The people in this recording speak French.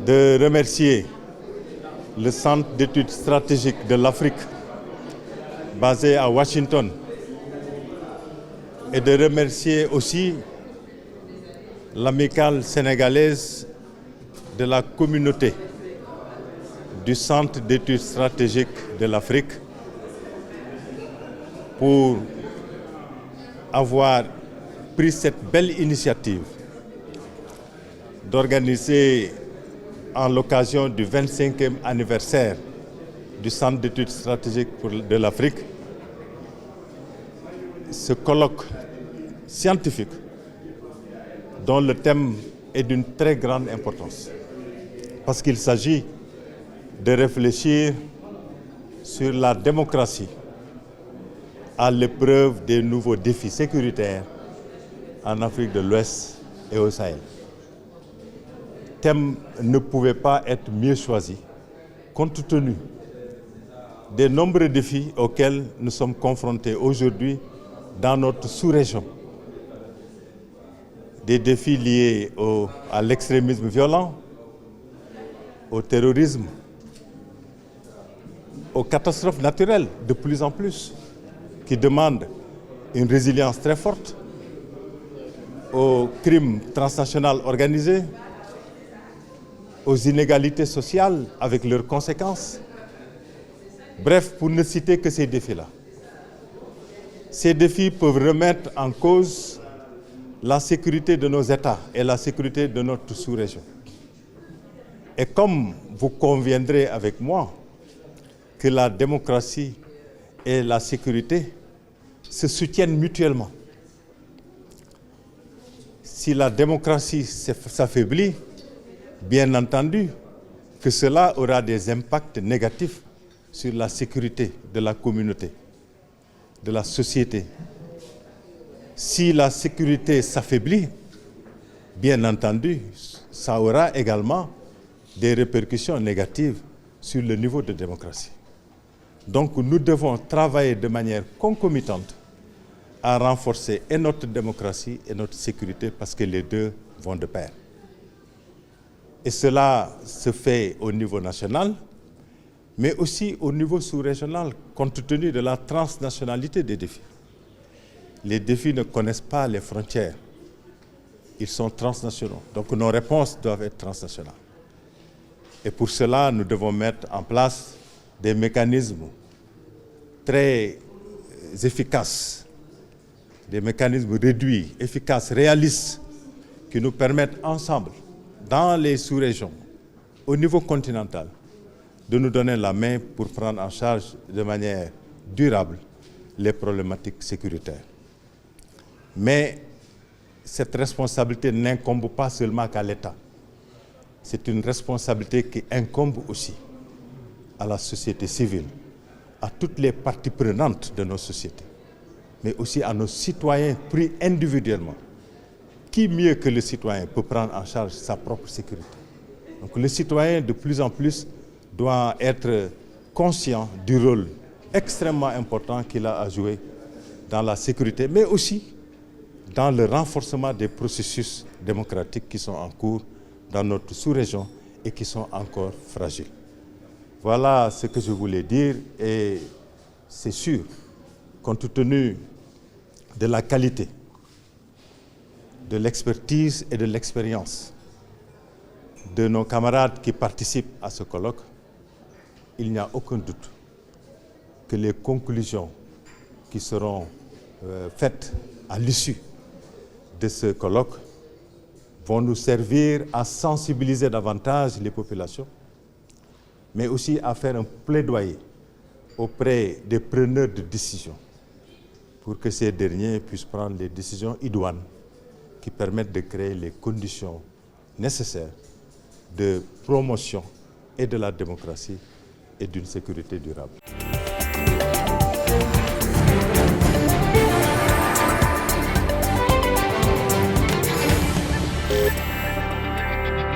de remercier le Centre d'études stratégiques de l'Afrique basé à Washington et de remercier aussi l'amicale sénégalaise de la communauté du Centre d'études stratégiques de l'Afrique pour avoir pris cette belle initiative d'organiser en l'occasion du 25e anniversaire du Centre d'études stratégiques de l'Afrique ce colloque scientifique dont le thème est d'une très grande importance parce qu'il s'agit de réfléchir sur la démocratie à l'épreuve des nouveaux défis sécuritaires en Afrique de l'Ouest et au Sahel. Le thème ne pouvait pas être mieux choisi compte tenu des nombreux défis auxquels nous sommes confrontés aujourd'hui dans notre sous-région. Des défis liés à l'extrémisme violent, au terrorisme, aux catastrophes naturelles de plus en plus, qui demandent une résilience très forte, aux crimes transnationaux organisés, aux inégalités sociales avec leurs conséquences. Bref, pour ne citer que ces défis-là. Ces défis peuvent remettre en cause la sécurité de nos États et la sécurité de notre sous-région. Et comme vous conviendrez avec moi que la démocratie et la sécurité se soutiennent mutuellement. Si la démocratie s'affaiblit, bien entendu que cela aura des impacts négatifs sur la sécurité de la communauté, de la société. Si la sécurité s'affaiblit, bien entendu, ça aura également des répercussions négatives sur le niveau de démocratie. Donc nous devons travailler de manière concomitante à renforcer et notre démocratie et notre sécurité parce que les deux vont de pair. Et cela se fait au niveau national, mais aussi au niveau sous-régional, compte tenu de la transnationalité des défis. Les défis ne connaissent pas les frontières, ils sont transnationaux. Donc nos réponses doivent être transnationales. Et pour cela, nous devons mettre en place des mécanismes très efficaces, des mécanismes réduits, efficaces, réalistes, qui nous permettent ensemble, dans les sous-régions, au niveau continental, de nous donner la main pour prendre en charge de manière durable les problématiques sécuritaires. Mais cette responsabilité n'incombe pas seulement qu'à l'État. C'est une responsabilité qui incombe aussi à la société civile, à toutes les parties prenantes de nos sociétés, mais aussi à nos citoyens pris individuellement. Qui mieux que le citoyen peut prendre en charge sa propre sécurité? Donc le citoyen, de plus en plus, doit être conscient du rôle extrêmement important qu'il a à jouer dans la sécurité, mais aussi dans le renforcement des processus démocratiques qui sont en cours dans notre sous-région et qui sont encore fragiles. Voilà ce que je voulais dire et c'est sûr, compte tenu de la qualité, de l'expertise et de l'expérience de nos camarades qui participent à ce colloque, il n'y a aucun doute que les conclusions qui seront faites à l'issue de ce colloque vont nous servir à sensibiliser davantage les populations, mais aussi à faire un plaidoyer auprès des preneurs de décision pour que ces derniers puissent prendre les décisions idoines qui permettent de créer les conditions nécessaires de promotion et de la démocratie et d'une sécurité durable.